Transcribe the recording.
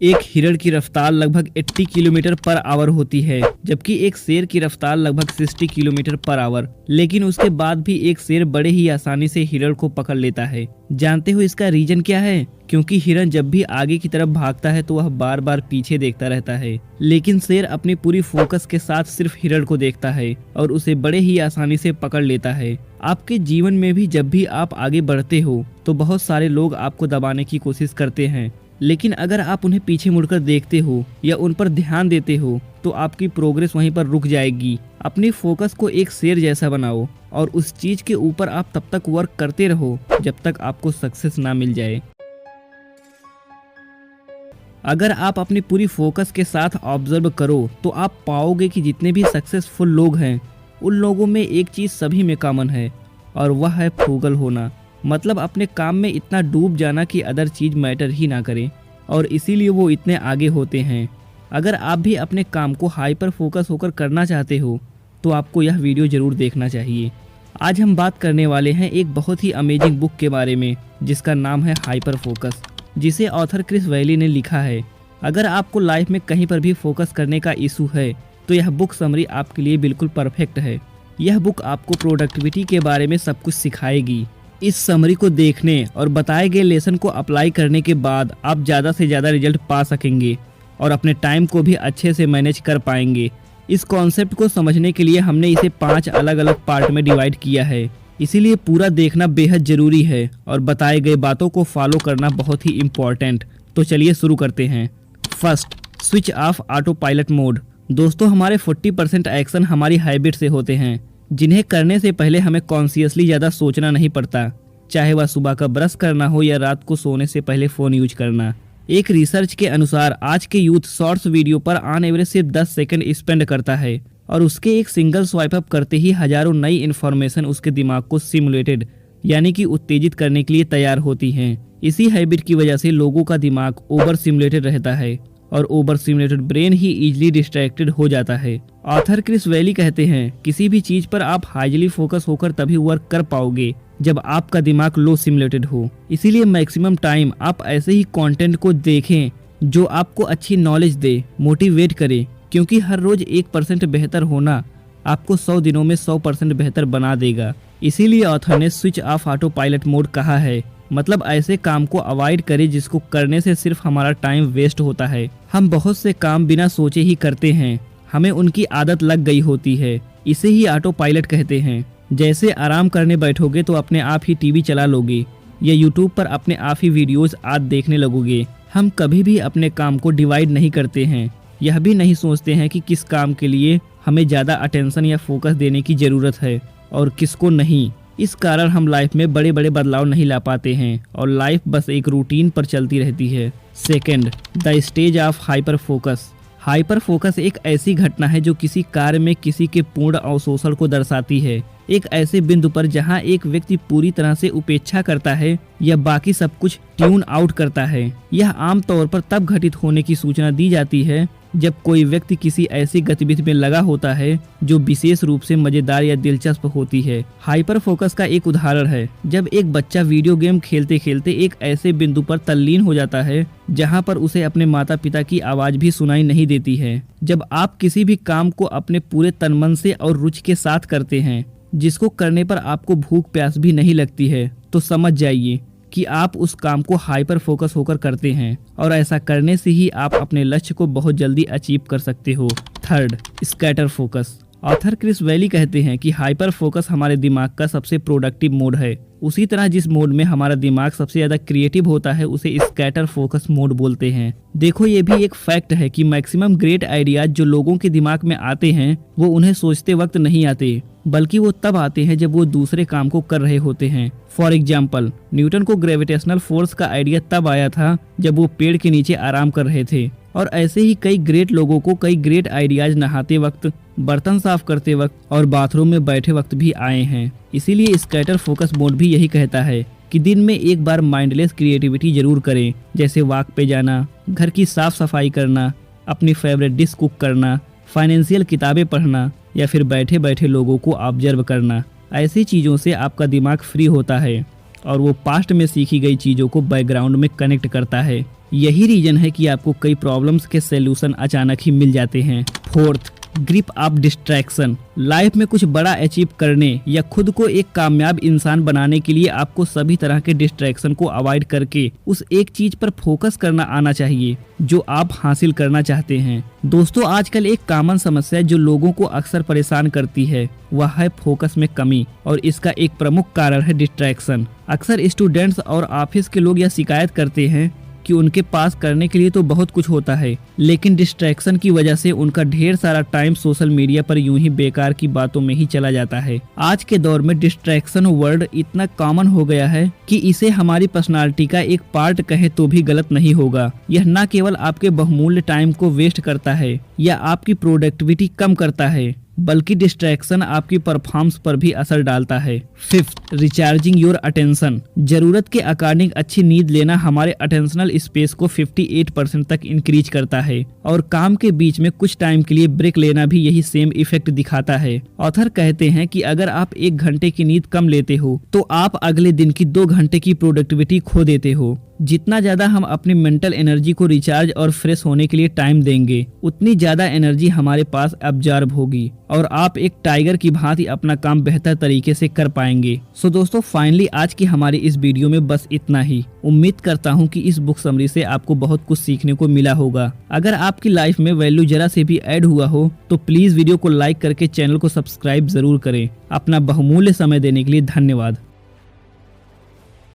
एक हिरण की रफ्तार लगभग 80 किलोमीटर पर आवर होती है, जबकि एक शेर की रफ्तार लगभग 60 किलोमीटर पर आवर। लेकिन उसके बाद भी एक शेर बड़े ही आसानी से हिरण को पकड़ लेता है। जानते हो इसका रीजन क्या है? क्योंकि हिरण जब भी आगे की तरफ भागता है तो वह बार बार पीछे देखता रहता है, लेकिन शेर अपनी पूरी फोकस के साथ सिर्फ हिरण को देखता है और उसे बड़े ही आसानी से पकड़ लेता है। आपके जीवन में भी जब भी आप आगे बढ़ते हो तो बहुत सारे लोग आपको दबाने की कोशिश करते हैं, लेकिन अगर आप उन्हें पीछे मुड़कर देखते हो या उन पर ध्यान देते हो तो आपकी प्रोग्रेस वहीं पर रुक जाएगी। अपनी फोकस को एक शेर जैसा बनाओ और उस चीज के ऊपर आप तब तक वर्क करते रहो जब तक आपको सक्सेस ना मिल जाए। अगर आप अपनी पूरी फोकस के साथ ऑब्जर्व करो तो आप पाओगे कि जितने भी सक्सेसफुल लोग हैं उन लोगों में एक चीज सभी में कॉमन है और वह है फ्रूगल होना। मतलब अपने काम में इतना डूब जाना कि अदर चीज मैटर ही ना करे, और इसीलिए वो इतने आगे होते हैं। अगर आप भी अपने काम को हाइपर फोकस होकर करना चाहते हो तो आपको यह वीडियो जरूर देखना चाहिए। आज हम बात करने वाले हैं एक बहुत ही अमेजिंग बुक के बारे में जिसका नाम है हाइपर फोकस, जिसे ऑथर क्रिस वैली ने लिखा है। अगर आपको लाइफ में कहीं पर भी फोकस करने का इशू है तो यह बुक समरी आपके लिए बिल्कुल परफेक्ट है। यह बुक आपको प्रोडक्टिविटी के बारे में सब कुछ सिखाएगी। इस समरी को देखने और बताए गए लेसन को अप्लाई करने के बाद आप ज़्यादा से ज़्यादा रिजल्ट पा सकेंगे और अपने टाइम को भी अच्छे से मैनेज कर पाएंगे। इस कॉन्सेप्ट को समझने के लिए हमने इसे 5 अलग अलग पार्ट में डिवाइड किया है, इसीलिए पूरा देखना बेहद ज़रूरी है और बताए गए बातों को फॉलो करना बहुत ही इम्पोर्टेंट। तो चलिए शुरू करते हैं। First, switch off auto pilot mode. दोस्तों, हमारे 40% एक्शन हमारी हैबिट से होते हैं, जिन्हें करने से पहले हमें कॉन्शियसली ज़्यादा सोचना नहीं पड़ता, चाहे वह सुबह का ब्रश करना हो या रात को सोने से पहले फ़ोन यूज करना। एक रिसर्च के अनुसार आज के यूथ शॉर्ट्स वीडियो पर ऑन एवरेज सिर्फ 10 सेकंड स्पेंड करता है और उसके एक सिंगल स्वाइप अप करते ही हजारों नई इन्फॉर्मेशन उसके दिमाग को सिमुलेटेड यानी कि उत्तेजित करने के लिए तैयार होती हैं। इसी हैबिट की वजह से लोगों का दिमाग ओवर सिमुलेटेड रहता है और ओवर सिमुलेटेड ब्रेन ही इजीली डिस्ट्रैक्टेड हो जाता है। ऑथर क्रिस वैली कहते हैं, किसी भी चीज पर आप हाईली फोकस होकर तभी वर्क कर पाओगे जब आपका दिमाग लो सिमुलेटेड हो। इसीलिए मैक्सिमम टाइम आप ऐसे ही कंटेंट को देखें जो आपको अच्छी नॉलेज दे, मोटिवेट करे, क्योंकि हर रोज 1% बेहतर होना आपको 100 दिनों में 100% बेहतर बना देगा। इसीलिए ऑथर ने switch off auto pilot mode कहा है। मतलब ऐसे काम को अवॉइड करें जिसको करने से सिर्फ हमारा टाइम वेस्ट होता है। हम बहुत से काम बिना सोचे ही करते हैं, हमें उनकी आदत लग गई होती है, इसे ही ऑटो पायलट कहते हैं। जैसे आराम करने बैठोगे तो अपने आप ही टीवी चला लोगे या यूट्यूब पर अपने आप ही वीडियोस आज देखने लगोगे। हम कभी भी अपने काम को डिवाइड नहीं करते हैं, यह भी नहीं सोचते हैं कि किस काम के लिए हमें ज़्यादा अटेंशन या फोकस देने की ज़रूरत है और किसको नहीं। इस कारण हम लाइफ में बड़े बड़े बदलाव नहीं ला पाते हैं और लाइफ बस एक रूटीन पर चलती रहती है। Second, the stage of hyper focus. Hyper focus एक ऐसी घटना है जो किसी कार्य में किसी के पूर्ण अवशोषण को दर्शाती है। एक ऐसे बिंदु पर जहां एक व्यक्ति पूरी तरह से उपेक्षा करता है या बाकी सब कुछ ट्यून आउट करता है। यह आमतौर पर तब घटित होने की सूचना दी जाती है जब कोई व्यक्ति किसी ऐसी गतिविधि में लगा होता है जो विशेष रूप से मजेदार या दिलचस्प होती है। हाइपर फोकस का एक उदाहरण है जब एक बच्चा वीडियो गेम खेलते खेलते एक ऐसे बिंदु पर तल्लीन हो जाता है जहां पर उसे अपने माता पिता की आवाज भी सुनाई नहीं देती है। जब आप किसी भी काम को अपने पूरे तन मन से और रुचि के साथ करते हैं, जिसको करने पर आपको भूख प्यास भी नहीं लगती है, तो समझ जाइए कि आप उस काम को हाइपर फोकस होकर करते हैं और ऐसा करने से ही आप अपने लक्ष्य को बहुत जल्दी अचीव कर सकते हो। Third, scatter focus. Author Chris Bailey कहते हैं कि हाइपर फोकस हमारे दिमाग का सबसे प्रोडक्टिव मोड है। उसी तरह जिस मोड में हमारा दिमाग सबसे ज्यादा क्रिएटिव होता है उसे स्कैटर फोकस मोड बोलते हैं। देखो, ये भी एक फैक्ट है कि मैक्सिमम ग्रेट आइडियाज जो लोगों के दिमाग में आते हैं वो उन्हें सोचते वक्त नहीं आते, बल्कि वो तब आते हैं जब वो दूसरे काम को कर रहे होते हैं। फॉर एग्जाम्पल, न्यूटन को ग्रेविटेशनल फोर्स का आइडिया तब आया था जब वो पेड़ के नीचे आराम कर रहे थे, और ऐसे ही कई ग्रेट लोगों को कई ग्रेट आइडियाज नहाते वक्त, बर्तन साफ करते वक्त और बाथरूम में बैठे वक्त भी आए हैं। इसीलिए स्कैटर फोकस मोड भी यही कहता है कि दिन में एक बार माइंडलेस क्रिएटिविटी जरूर करें, जैसे वॉक पे जाना, घर की साफ सफाई करना, अपनी फेवरेट डिश कुक करना, फाइनेंशियल किताबें पढ़ना या फिर बैठे बैठे लोगों को ऑब्जर्व करना। ऐसी चीज़ों से आपका दिमाग फ्री होता है और वो पास्ट में सीखी गई चीजों को बैकग्राउंड में कनेक्ट करता है। यही रीजन है कि आपको कई प्रॉब्लम्स के सॉल्यूशन अचानक ही मिल जाते हैं। Fourth, grip up distraction. Life में कुछ बड़ा अचीव करने या खुद को एक कामयाब इंसान बनाने के लिए आपको सभी तरह के डिस्ट्रैक्शन को अवॉइड करके उस एक चीज पर फोकस करना आना चाहिए जो आप हासिल करना चाहते हैं। दोस्तों, आजकल एक कॉमन समस्या जो लोगों को अक्सर परेशान करती है वह है फोकस में कमी, और इसका एक प्रमुख कारण है डिस्ट्रैक्शन। अक्सर स्टूडेंट्स और ऑफिस के लोग यह शिकायत करते हैं कि उनके पास करने के लिए तो बहुत कुछ होता है, लेकिन डिस्ट्रैक्शन की वजह से उनका ढेर सारा टाइम सोशल मीडिया पर यूं ही बेकार की बातों में ही चला जाता है। आज के दौर में डिस्ट्रैक्शन वर्ड इतना कॉमन हो गया है कि इसे हमारी पर्सनालिटी का एक पार्ट कहे तो भी गलत नहीं होगा। यह न केवल आपके बहुमूल्य टाइम को वेस्ट करता है या आपकी प्रोडक्टिविटी कम करता है, बल्कि डिस्ट्रैक्शन आपकी परफॉर्मेंस पर भी असर डालता है। Fifth, recharging your attention. जरूरत के अकॉर्डिंग अच्छी नींद लेना हमारे अटेंशनल स्पेस को 58% तक इंक्रीज करता है, और काम के बीच में कुछ टाइम के लिए ब्रेक लेना भी यही सेम इफेक्ट दिखाता है। ऑथर कहते हैं कि अगर आप 1 घंटे की नींद कम लेते हो तो आप अगले दिन की 2 घंटे की प्रोडक्टिविटी खो देते हो। जितना ज्यादा हम अपनी मेंटल एनर्जी को रिचार्ज और फ्रेश होने के लिए टाइम देंगे, उतनी ज्यादा एनर्जी हमारे पास अब्जॉर्ब होगी और आप एक टाइगर की भांति अपना काम बेहतर तरीके से कर पाएंगे। सो दोस्तों, फाइनली आज की हमारी इस वीडियो में बस इतना ही। उम्मीद करता हूँ कि इस बुक समरी से आपको बहुत कुछ सीखने को मिला होगा। अगर आपकी लाइफ में वैल्यू जरा से भी ऐड हुआ हो तो प्लीज वीडियो को लाइक करके चैनल को सब्सक्राइब जरूर करें। अपना बहुमूल्य समय देने के लिए धन्यवाद।